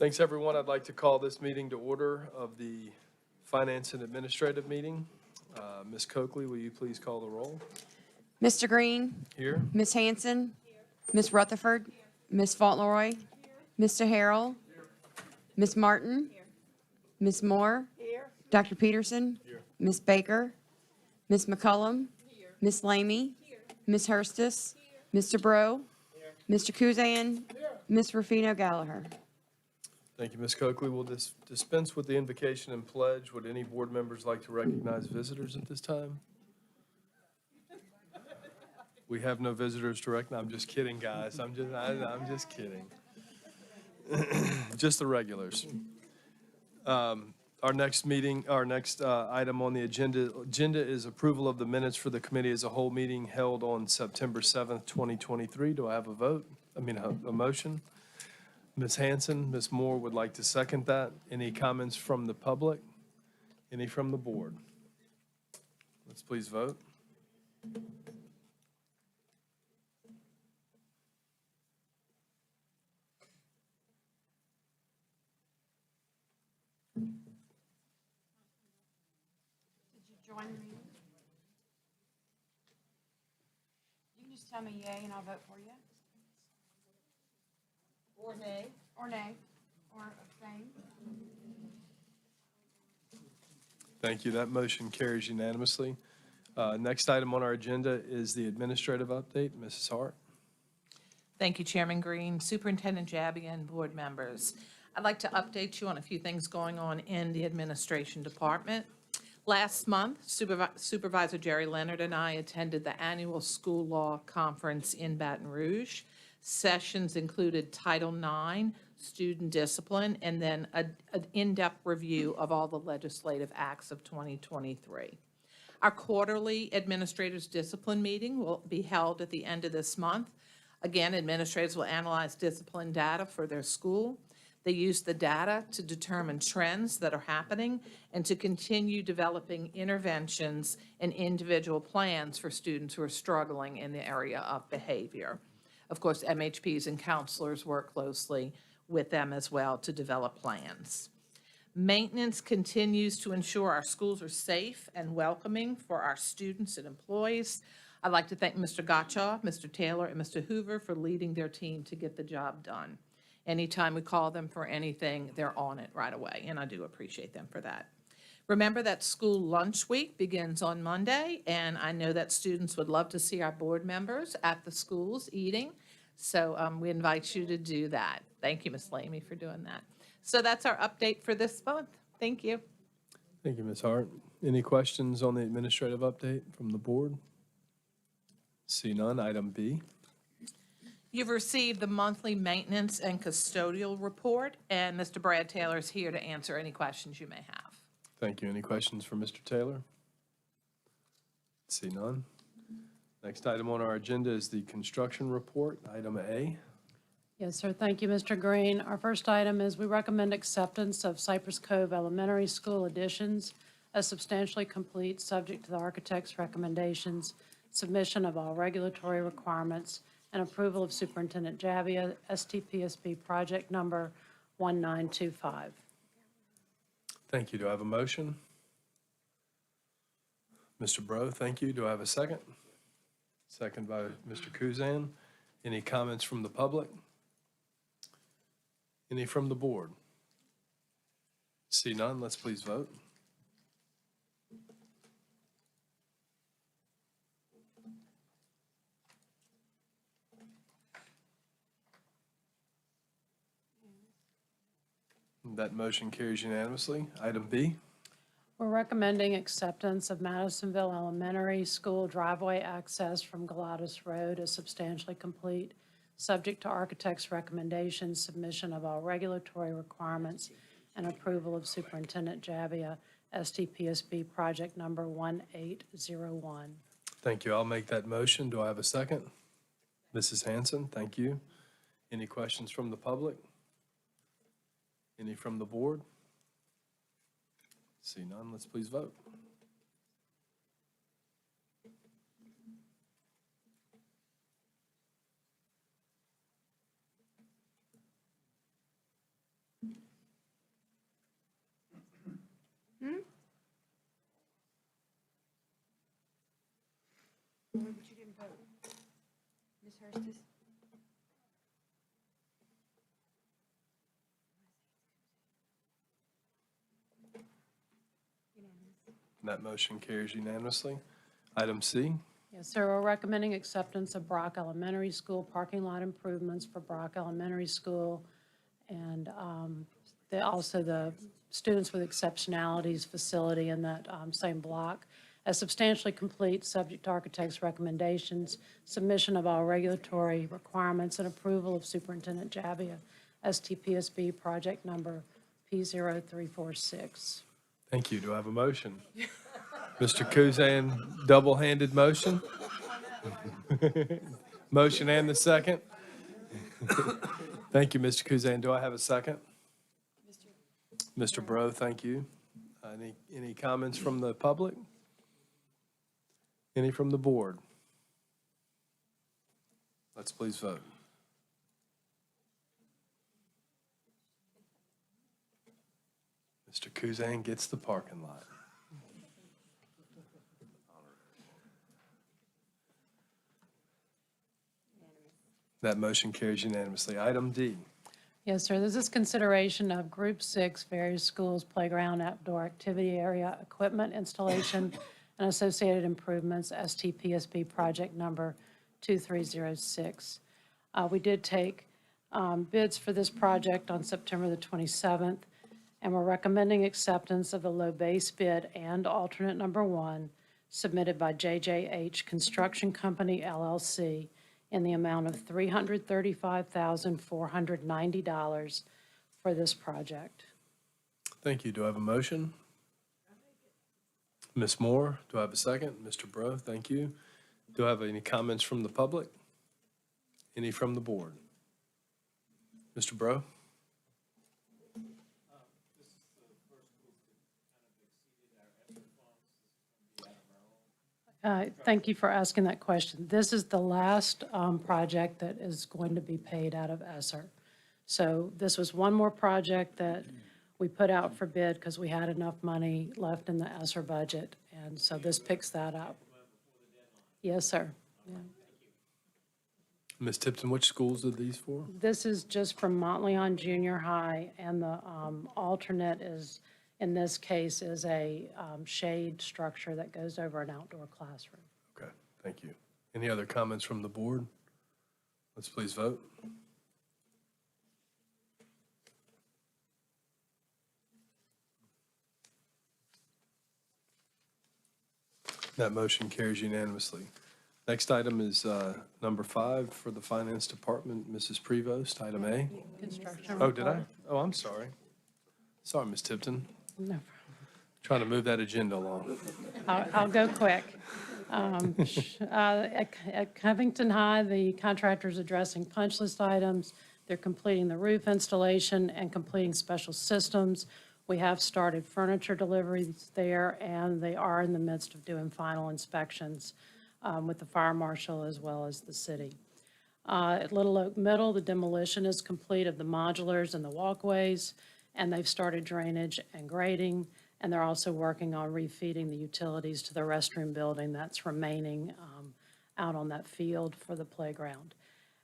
Thanks, everyone. I'd like to call this meeting to order of the Finance and Administrative meeting. Ms. Coakley, will you please call the roll? Mr. Green? Here. Ms. Hanson? Ms. Rutherford? Ms. Fauntleroy? Mr. Harrell? Ms. Martin? Ms. Moore? Dr. Peterson? Ms. Baker? Ms. McCullum? Ms. Lamy? Ms. Hurstis? Mr. Breaux? Mr. Kuzan? Ms. Rufino Gallagher? Thank you, Ms. Coakley. We'll dispense with the invocation and pledge. Would any board members like to recognize visitors at this time? We have no visitors to recognize. I'm just kidding, guys. I'm just kidding. Just the regulars. Our next item on the agenda is approval of the minutes for the committee as a whole meeting held on September 7th, 2023. Do I have a motion? Ms. Hanson, Ms. Moore would like to second that. Any comments from the public? Any from the board? Let's please vote. Join the meeting? You can just tell me yay and I'll vote for you. Or nay. Or nay. Or abstain. Thank you. That motion carries unanimously. Next item on our agenda is the administrative update. Mrs. Hart. Thank you, Chairman Green, Superintendent Jabbia, and board members. I'd like to update you on a few things going on in the administration department. Last month, Supervisor Jerry Leonard and I attended the annual school law conference in Baton Rouge. Sessions included Title IX, student discipline, and then an in-depth review of all the legislative acts of 2023. Our quarterly administrators' discipline meeting will be held at the end of this month. Again, administrators will analyze discipline data for their school. They use the data to determine trends that are happening and to continue developing interventions and individual plans for students who are struggling in the area of behavior. Of course, MHPs and counselors work closely with them as well to develop plans. Maintenance continues to ensure our schools are safe and welcoming for our students and employees. I'd like to thank Mr. Gottschalk, Mr. Taylor, and Mr. Hoover for leading their team to get the job done. Anytime we call them for anything, they're on it right away, and I do appreciate them for that. Remember that school lunch week begins on Monday, and I know that students would love to see our board members at the schools eating, so we invite you to do that. Thank you, Ms. Lamy, for doing that. So that's our update for this month. Thank you. Thank you, Ms. Hart. Any questions on the administrative update from the board? See none. Item B. You've received the monthly maintenance and custodial report, and Mr. Brad Taylor is here to answer any questions you may have. Thank you. Any questions for Mr. Taylor? See none. Next item on our agenda is the construction report, item A. Yes, sir. Thank you, Mr. Green. Our first item is we recommend acceptance of Cypress Cove Elementary School additions as substantially complete, subject to the architect's recommendations, submission of all regulatory requirements, and approval of Superintendent Jabbia, STPPS project number 1925. Thank you. Do I have a motion? Mr. Breaux, thank you. Do I have a second? Second by Mr. Kuzan. Any comments from the public? Any from the board? See none. Let's please vote. That motion carries unanimously. Item B. We're recommending acceptance of Madisonville Elementary School driveway access from Galatas Road as substantially complete, subject to architect's recommendations, submission of all regulatory requirements, and approval of Superintendent Jabbia, STPPS project number 1801. Thank you. I'll make that motion. Do I have a second? Mrs. Hanson, thank you. Any questions from the public? Any from the board? See none. Let's please vote. But you didn't vote. Ms. Hurst? That motion carries unanimously. Item C. Yes, sir, we're recommending acceptance of Brock Elementary School parking lot improvements for Brock Elementary School, and also the Students with Exceptionalities facility in that same block as substantially complete, subject to architect's recommendations, submission of all regulatory requirements, and approval of Superintendent Jabbia, STPSB project number P0346. Thank you. Do I have a motion? Mr. Kuzan, double-handed motion? Motion and the second? Thank you, Mr. Kuzan. Do I have a second? Mr. Bro, thank you. Any comments from the public? Any from the board? Let's please vote. Mr. Kuzan gets the parking lot. That motion carries unanimously. Item D. Yes, sir. This is consideration of Group 6, various schools, playground, outdoor activity area, equipment installation, and associated improvements, STPSB project number 2306. We did take bids for this project on September the 27th, and we're recommending acceptance of the low base bid and alternate number 1 submitted by JJH Construction Company, LLC, in the amount of $335,490 for this project. Thank you. Do I have a motion? Ms. Moore, do I have a second? Mr. Bro, thank you. Do I have any comments from the public? Any from the board? Mr. Bro? Thank you for asking that question. This is the last project that is going to be paid out of ESSER. So this was one more project that we put out for bid because we had enough money left in the ESSER budget, and so this picks that up. Yes, sir. Yeah. Ms. Tipton, which schools are these for? This is just from Montleon Junior High, and the alternate is, in this case, is a shade structure that goes over an outdoor classroom. Okay, thank you. Any other comments from the board? Let's please vote. That motion carries unanimously. Next item is number 5 for the Finance Department, Mrs. Prevost, item A. Construction. Oh, did I? Oh, I'm sorry. Sorry, Ms. Tipton. No. Trying to move that agenda along. I'll go quick. At Covington High, the contractor's addressing punch list items. They're completing the roof installation and completing special systems. We have started furniture deliveries there, and they are in the midst of doing final inspections with the fire marshal as well as the city. At Little Oak Middle, the demolition is complete of the modulars and the walkways, and they've started drainage and grading, and they're also working on refeeding the utilities to the restroom building that's remaining out on that field for the playground.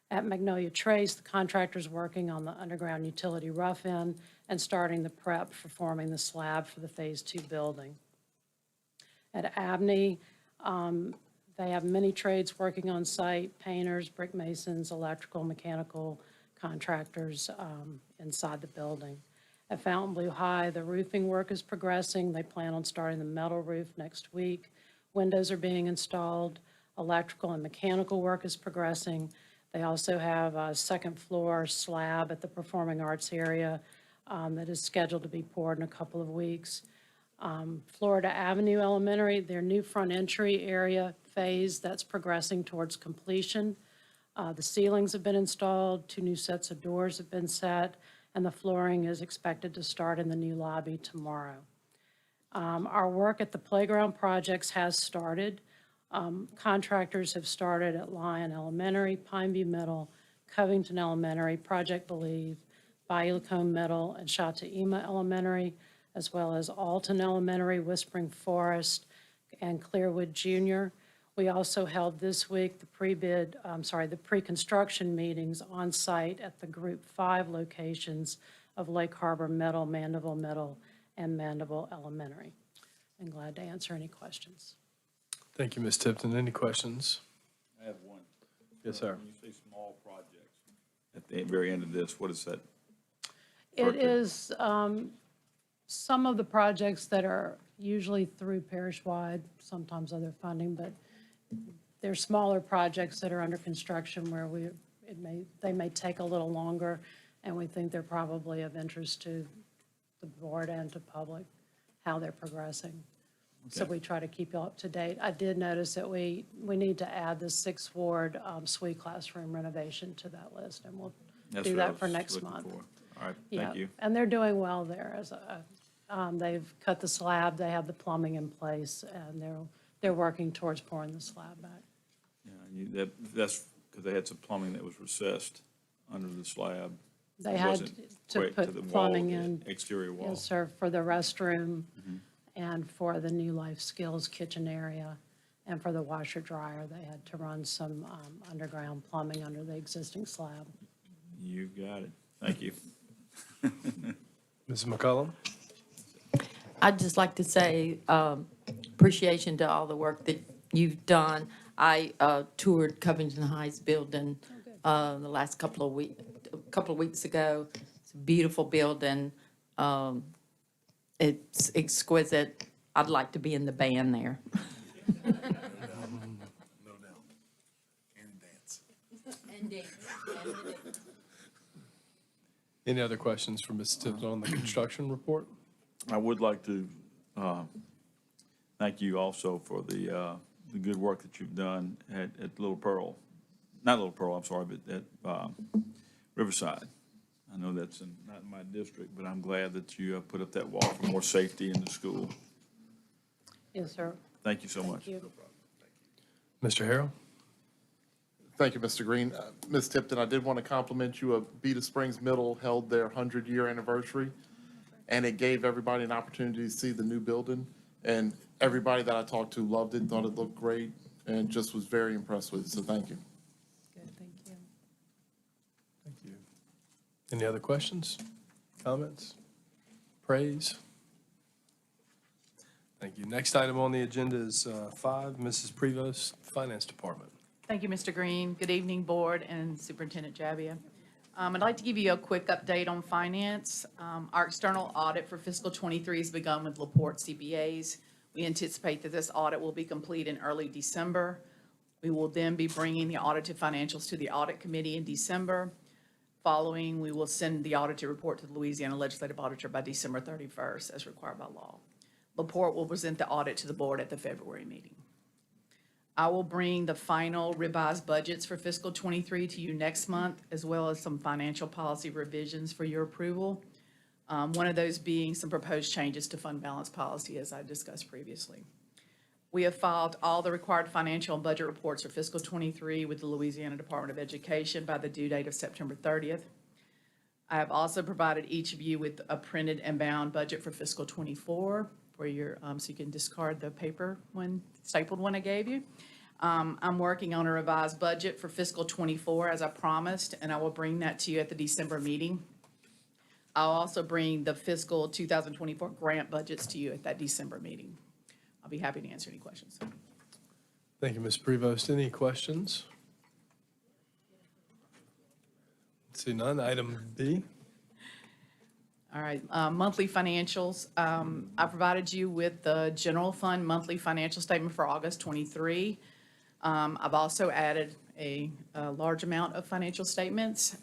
At Magnolia Trace, the contractor's working on the underground utility rough-in and starting the prep for forming the slab for the Phase 2 building. At Abney, they have many trades working on site: painters, brick masons, electrical, mechanical contractors inside the building. At Fontainebleau High, the roofing work is progressing. They plan on starting the metal roof next week. Windows are being installed. Electrical and mechanical work is progressing. They also have a second floor slab at the performing arts area that is scheduled to be poured in a couple of weeks. Florida Avenue Elementary, their new front entry area phase, that's progressing towards completion. The ceilings have been installed, 2 new sets of doors have been set, and the flooring is expected to start in the new lobby tomorrow. Our work at the playground projects has started. Contractors have started at Lyon Elementary, Pineview Middle, Covington Elementary, Project Believe, Bayou Lacombe Middle, and Shataima Elementary, as well as Alton Elementary, Whispering Forest, and Clearwood Junior. We also held this week the pre-construction meetings on site at the Group 5 locations of Lake Harbor Middle, Mandeville Middle, and Mandeville Elementary. I'm glad to answer any questions. Thank you, Ms. Tipton. Any questions? I have one. Yes, sir. When you say small projects, at the very end of this, what is that? It is some of the projects that are usually through parish-wide, sometimes other funding, but they're smaller projects that are under construction where they may take a little longer, and we think they're probably of interest to the board and to public, how they're progressing. So Okay. we try to keep you up to date. I did notice that we need to add the 6th Ward suite classroom renovation to that list, and we'll That's do what I that for was next looking month. for. All right, Yeah, thank you. and they're doing well there. They've cut the slab, they have the plumbing in place, and they're working towards pouring the slab back. Yeah, that's because they had some plumbing that was recessed under the slab. They It had wasn't to quite put the wall, plumbing the in, Exterior wall. yes, sir, for the restroom and for the new life skills kitchen area. And for the washer dryer, they had to run some underground plumbing under the existing slab. You got it. Thank you. Ms. McCollum? I'd just like to say appreciation to all the work that you've done. I toured Covington High's building the last couple of weeks ago. It's a beautiful building. It's exquisite. I'd like to be in the band there. No doubt. And dance. Any other questions for Ms. Tipton on the construction report? I would like to thank you also for the good work that you've done at Little Pearl. Not Little Pearl, I'm sorry, but at Riverside. I know that's not in my district, but I'm glad that you put up that wall for more safety in the school. Yes, sir. Thank you so much. Thank you. Mr. Harrell? Thank you, Mr. Green. Ms. Tipton, I did want to compliment you. Beta Springs Middle held their 100-year anniversary, and it gave everybody an opportunity to see the new building. And everybody that I talked to loved it, thought it looked great, and just was very impressed with it. So thank you. Good, thank you. Thank you. Any other questions, comments, praise? Thank you. Next item on the agenda is 5, Mrs. Prevost, Finance Department. Thank you, Mr. Green. Good evening, Board and Superintendent Jabbia. I'd like to give you a quick update on finance. Our external audit for fiscal '23 has begun with Laporte CPAs. We anticipate that this audit will be complete in early December. We will then be bringing the audited financials to the Audit Committee in December. Following, we will send the audited report to the Louisiana Legislative Auditor by December 31st, as required by law. Laporte will present the audit to the Board at the February meeting. I will bring the final revised budgets for fiscal '23 to you next month, as well as some financial policy revisions for your approval. One of those being some proposed changes to fund balance policy, as I discussed previously. We have filed all the required financial and budget reports for fiscal '23 with the Louisiana Department of Education by the due date of September 30th. I have also provided each of you with a printed and bound budget for fiscal '24 for your, so you can discard the paper one, stapled one I gave you. I'm working on a revised budget for fiscal '24 as I promised, and I will bring that to you at the December meeting. I'll also bring the fiscal 2024 grant budgets to you at that December meeting. I'll be happy to answer any questions. Thank you, Ms. Prevost. Any questions? See none. Item B. All right, monthly financials. I provided you with the general fund monthly financial statement for August '23. I've also added a large amount of financial statements.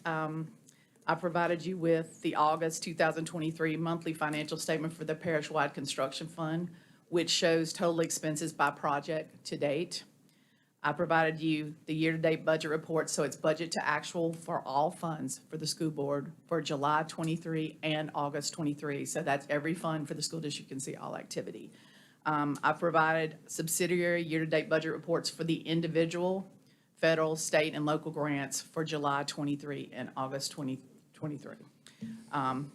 I provided you with the August 2023 monthly financial statement for the parish-wide construction fund, which shows total expenses by project to date. I provided you the year-to-date budget report, so it's budget to actual for all funds for the school board for July '23 and August '23. So that's every fund for the school district can see all activity. I provided subsidiary year-to-date budget reports for the individual federal, state, and local grants for July '23 and August 2023.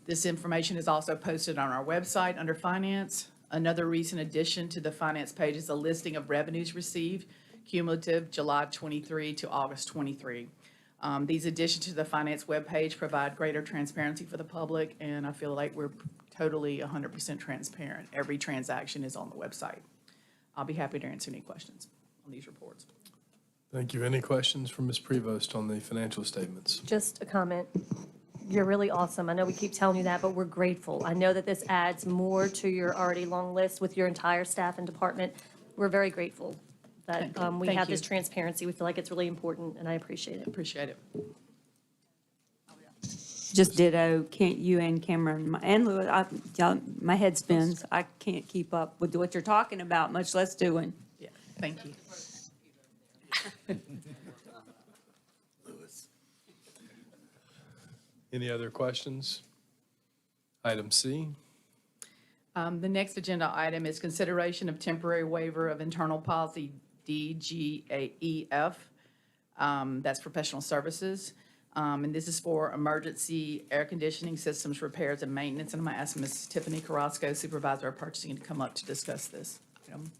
This information is also posted on our website under Finance. Another recent addition to the Finance page is a listing of revenues received cumulative July 23 to August 23. These additions to the Finance webpage provide greater transparency for the public, and I feel like we're totally 100% transparent. Every transaction is on the website. I'll be happy to answer any questions on these reports. Thank you. Any questions from Ms. Prevost on the financial statements? Just a comment. You're really awesome. I know we keep telling you that, but we're grateful. I know that this adds more to your already long list with your entire staff and department. We're very grateful that we Thank have this you. transparency. We feel like it's really important, and I appreciate it. Appreciate it. Just ditto, can't you and Cameron and Louis, my head spins. I can't keep up with what you're talking about, much less doing. Yeah, thank you. Any other questions? Item C. The next agenda item is consideration of temporary waiver of internal policy DGAEF. That's professional services. And this is for emergency air conditioning systems repairs and maintenance. And I'm going to ask Ms. Tiffany Carrasco, Supervisor of Purchasing, to come up to discuss this item.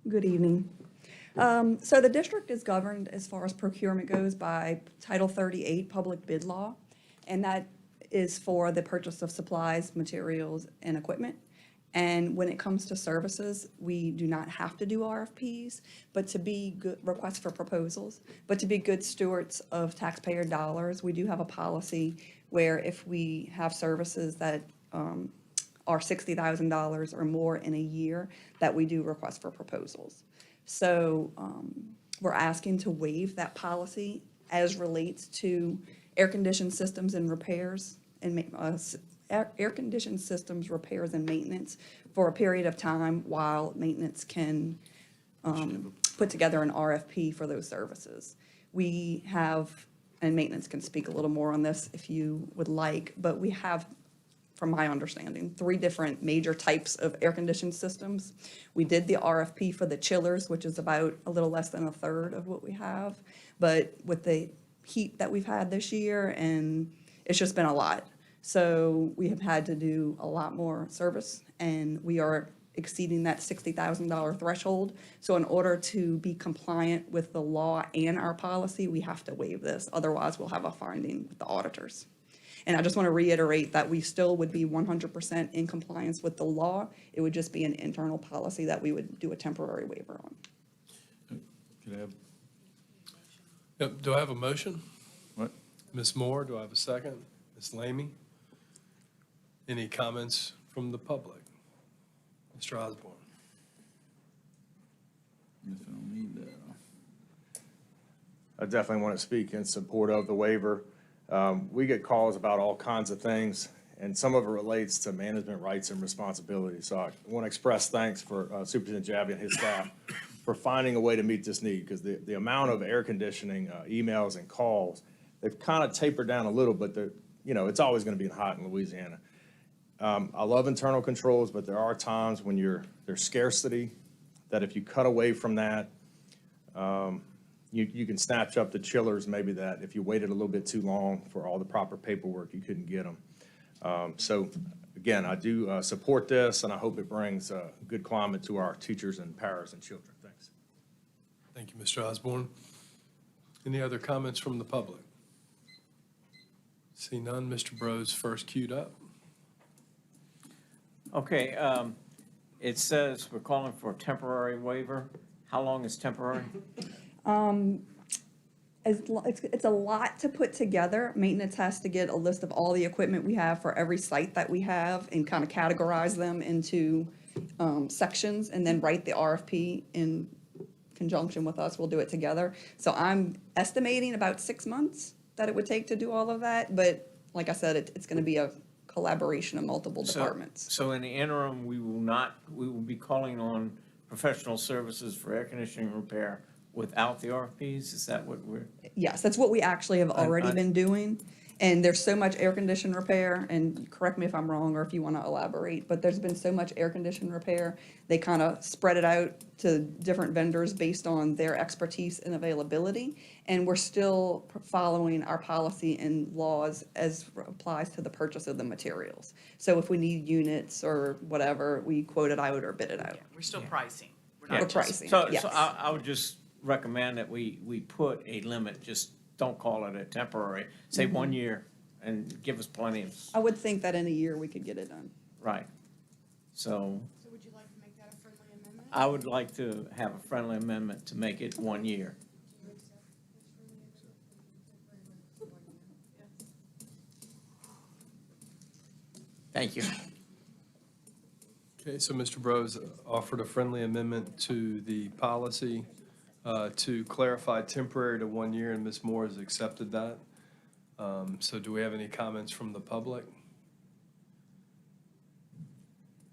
Good evening. So the district is governed as far as procurement goes by Title 38 Public Bid Law, and that is for the purchase of supplies, materials, and equipment. And when it comes to services, we do not have to do RFPs, but to be good, requests for proposals, but to be good stewards of taxpayer dollars, we do have a policy where if we have services that are $60,000 or more in a year, that we do request for proposals. So we're asking to waive that policy as relates to air-conditioned systems and repairs and air-conditioned systems repairs and maintenance for a period of time while maintenance can put together an RFP for those services. We have, and maintenance can speak a little more on this if you would like, but we have, from my understanding, 3 different major types of air-conditioned systems. We did the RFP for the chillers, which is about a little less than a third of what we have. But with the heat that we've had this year, and it's just been a lot. So we have had to do a lot more service, and we are exceeding that $60,000 threshold. So in order to be compliant with the law and our policy, we have to waive this. Otherwise, we'll have a finding with the auditors. And I just want to reiterate that we still would be 100% in compliance with the law. It would just be an internal policy that we would do a temporary waiver on. Can I have, Yep, do I have a motion? what? Ms. Moore, do I have a second? Ms. Lamy? Any comments from the public? Mr. Osborne? Guess I don't need that. I definitely want to speak in support of the waiver. We get calls about all kinds of things, and some of it relates to management rights and responsibilities. So I want to express thanks for Superintendent Jabbia and his staff for finding a way to meet this need, because the amount of air conditioning emails and calls, they've kind of tapered down a little, but it's always going to be hot in Louisiana. I love internal controls, but there are times when there's scarcity, that if you cut away from that, you can snatch up the chillers, maybe that if you waited a little bit too long for all the proper paperwork, you couldn't get them. So again, I do support this, and I hope it brings a good climate to our teachers and paras and children. Thanks. Thank you, Mr. Osborne. Any other comments from the public? See none, Mr. Bros first queued up. Okay, it says we're calling for a temporary waiver. How long is temporary? It's a lot to put together. Maintenance has to get a list of all the equipment we have for every site that we have and kind of categorize them into sections and then write the RFP in conjunction with us. We'll do it together. So I'm estimating about 6 months that it would take to do all of that. But like I said, it's going to be a collaboration of multiple departments. So in the interim, we will be calling on professional services for air conditioning repair without the RFPs? Is that what we're? Yes, that's what we actually have already been doing. And there's so much air condition repair, and correct me if I'm wrong or if you want to elaborate, but there's been so much air condition repair. They kind of spread it out to different vendors based on their expertise and availability. And we're still following our policy and laws as applies to the purchase of the materials. So if we need units or whatever, we quote it out or bid it out. We're still pricing. We're Yeah. not We're just. pricing, So yes. I would just recommend that we put a limit, just don't call it a temporary, say 1 year, and give us plenty of, I would think that in a year we could get it done. right. So So would you like to make that a friendly amendment? I would like to have a friendly amendment to make it 1 year. Thank you. Okay, so Mr. Bros offered a friendly amendment to the policy to clarify temporary to 1 year, and Ms. Moore has accepted that. So do we have any comments from the public?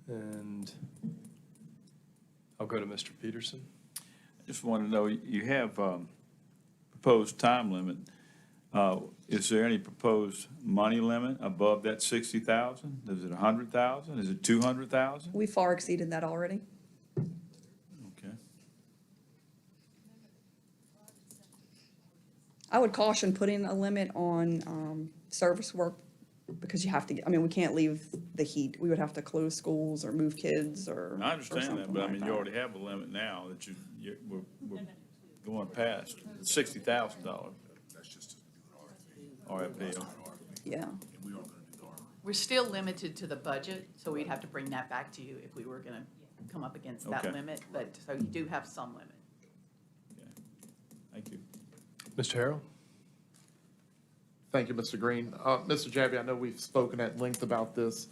And I'll go to Mr. Peterson. I just want to know, you have proposed time limit. Is there any proposed money limit above that 60,000? Is it 100,000? Is it 200,000? We far exceeded that already. Okay. I would caution putting a limit on service work because you have to, I mean, we can't leave the heat. We would have to close schools or move kids or. I understand that, something but I like mean, that. you already have a limit now that we're going past $60,000 That's just to do an RFP. RFP. Yeah. And we are gonna do the RFP. We're still limited to the budget, so we'd have to bring that back to you if we were gonna come up against that Okay. limit, but, so you do have some limit. Thank you. Mr. Harrell? Thank you, Mr. Green. Mr. Jabbie, I know we've spoken at length about this.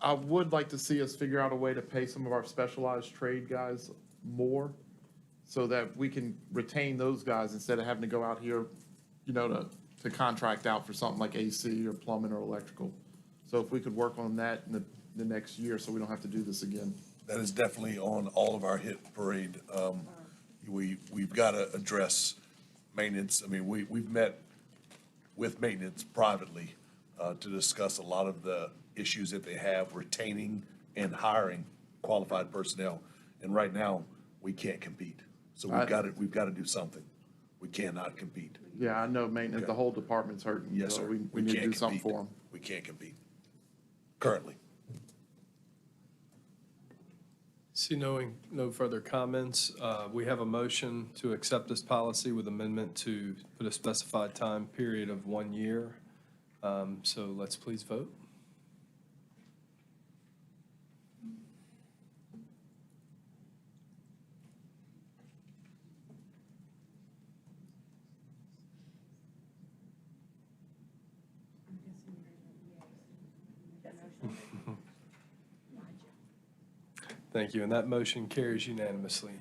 I would like to see us figure out a way to pay some of our specialized trade guys more so that we can retain those guys instead of having to go out here, to contract out for something like AC or plumbing or electrical. So if we could work on that in the next year so we don't have to do this again. That is definitely on all of our hit parade. We've got to address maintenance. I mean, we've met with maintenance privately to discuss a lot of the issues that they have retaining and hiring qualified personnel. And right now, we can't compete. So we've got to do something. We cannot compete. Yeah, I know maintenance, the Okay. whole department's hurting. Yes, so sir. We need to can't do something compete. for them. We can't compete currently. See no further comments. We have a motion to accept this policy with amendment to put a specified time period of 1 year. So let's please vote. Thank you, and that motion carries unanimously.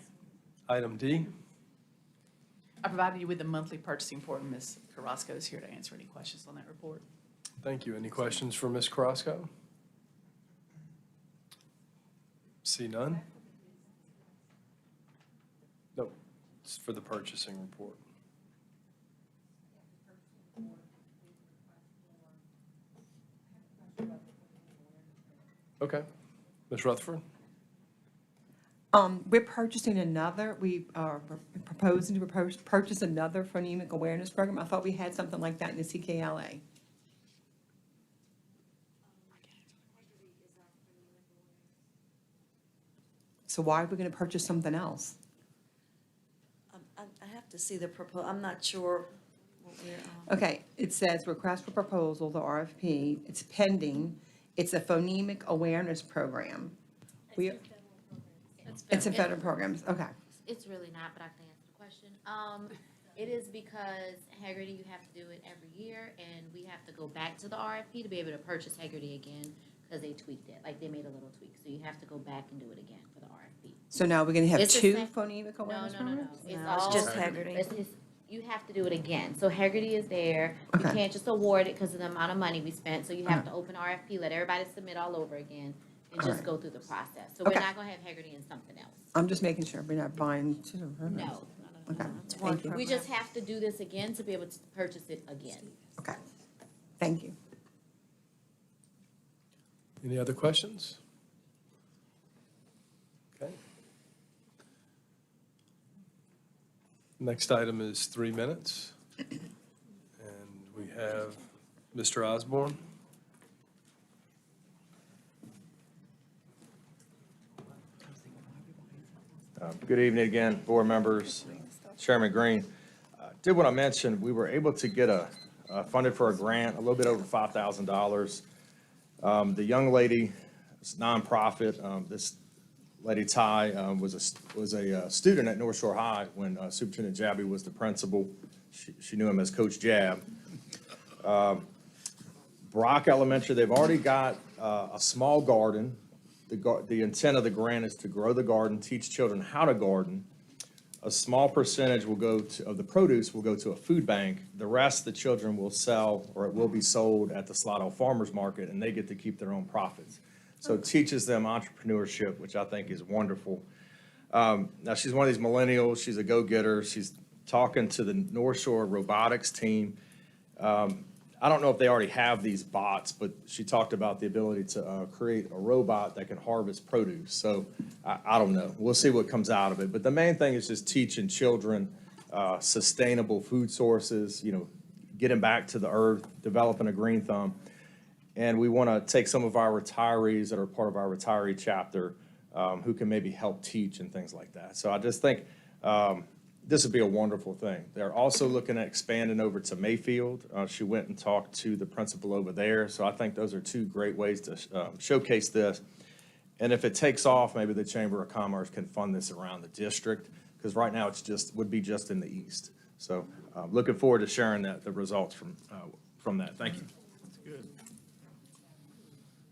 Item D. I provided you with the monthly purchasing report, and Ms. Carrasco is here to answer any questions on that report. Thank you. Any questions for Ms. Carrasco? See none? Nope, it's for the purchasing report. Okay. Ms. Rutherford? We're purchasing another, we are proposing to purchase another phonemic awareness program. I thought we had something like that in the CKLA. So why are we gonna purchase something else? I have to see the I'm not sure what we're, Okay, it says request for proposal, the RFP, it's pending, it's a phonemic awareness program. It's a federal programs, okay. It's really not, but I can answer the question. It is because Haggerty, you have to do it every year, and we have to go back to the RFP to be able to purchase Haggerty again, because they tweaked it, like they made a little tweak, so you have to go back and do it again for the RFP. So now we're gonna have It's the two same- phonemic awareness No, programs? it's No, it's all. just Haggerty. You have to do it again, so Haggerty is there, you Okay. can't just award it because of the amount of money we spent, so you have to open RFP, let everybody submit all over again, and just Alright. go through the process, so we're Okay. not gonna have Haggerty and something else. I'm just making sure we're not buying two. No. Okay, one thank you. We just have to do this again to be able to purchase it again. Okay, Thank you. Any other questions? Okay. Next item is 3 minutes. And we have Mr. Osborne. Good evening again, board members, Chairman Green. Did want to mention, we were able to get funded for a grant, a little bit over $5,000. The young lady, this nonprofit, this lady Ty, was a student at North Shore High when Superintendent Jabby was the principal. She knew him as Coach Jab. Brock Elementary, they've already got a small garden. The intent of the grant is to grow the garden, teach children how to garden. A small percentage will go to, of the produce will go to a food bank. The rest the children will sell, or it will be sold at the Slidell Farmers Market, and they get to keep their own profits. So it teaches them entrepreneurship, which I think is wonderful. Now, she's one of these millennials. She's a go-getter. She's talking to the North Shore robotics team. I don't know if they already have these bots, but she talked about the ability to create a robot that can harvest produce. So I don't know. We'll see what comes out of it. But the main thing is just teaching children sustainable food sources, getting back to the earth, developing a green thumb. And we want to take some of our retirees that are part of our retiree chapter who can maybe help teach and things like that. So I just think this would be a wonderful thing. They're also looking at expanding over to Mayfield. She went and talked to the principal over there. So I think those are two great ways to showcase this. And if it takes off, maybe the Chamber of Commerce can fund this around the district, because right now would be just in the east. So looking forward to sharing the results from that. Thank you. That's good.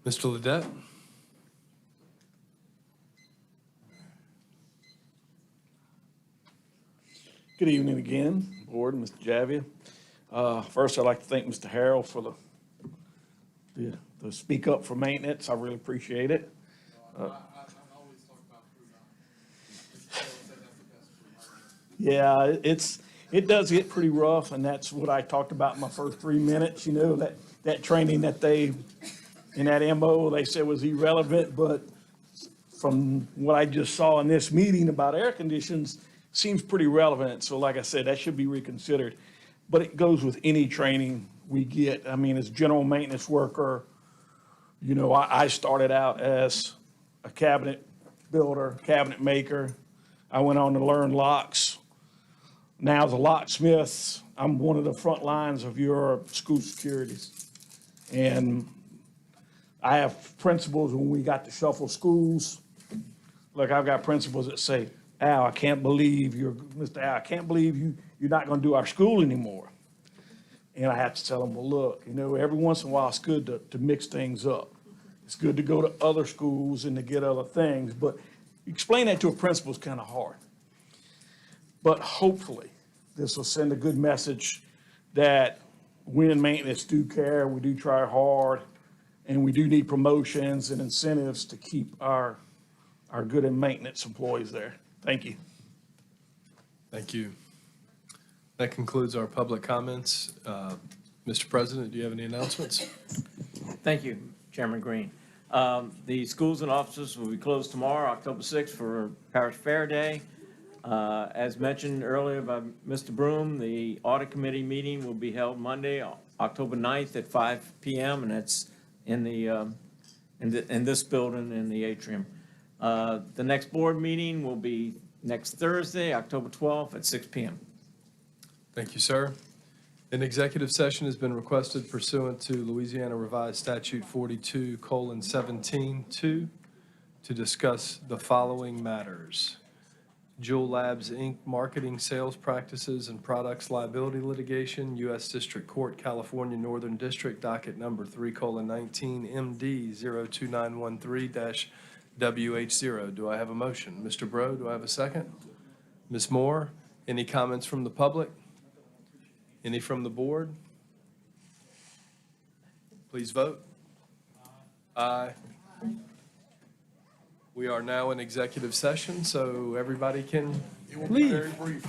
Mr. Ledet? Good evening again, Board, Mr. Javia. First, I'd like to thank Mr. Harrell for the speak up for maintenance. I really appreciate it. Yeah, it does get pretty rough, and that's what I talked about in my first 3 minutes. That training that in that MO, they said was irrelevant, but from what I just saw in this meeting about air conditions, seems pretty relevant. So like I said, that should be reconsidered. But it goes with any training we get. I mean, as general maintenance worker, I started out as a cabinet builder, cabinet maker. I went on to learn locks. Now as a locksmith, I'm one of the front lines of your school securities. And I have principals when we got to shuffle schools. Look, I've got principals that say, Al, I can't believe Mr. Al, I can't believe you're not going to do our school anymore. And I have to tell them, well, look, every once in a while it's good to mix things up. It's good to go to other schools and to get other things, but explain that to a principal is kind of hard. But hopefully this will send a good message that we in maintenance do care, we do try hard, and we do need promotions and incentives to keep our good and maintenance employees there. Thank you. Thank you. That concludes our public comments. Mr. President, do you have any announcements? Thank you, Chairman Green. The schools and offices will be closed tomorrow, October 6th, for Parish Fair Day. As mentioned earlier by Mr. Broom, the audit committee meeting will be held Monday, October 9th at 5 p.m., and that's in this building in the atrium. The next board meeting will be next Thursday, October 12th at 6 p.m. Thank you, sir. An executive session has been requested pursuant to Louisiana Revised Statute 42:17-2 to discuss the following matters: Jewel Labs, Inc., marketing, sales practices, and products liability litigation, U.S. District Court, California Northern District, docket number 3:19 MD 02913-WH0. Do I have a motion? Mr. Bro, do I have a second? Ms. Moore, any comments from the public? Any from the board? Please vote. Aye. We are now in executive session, so everybody can It will be very brief.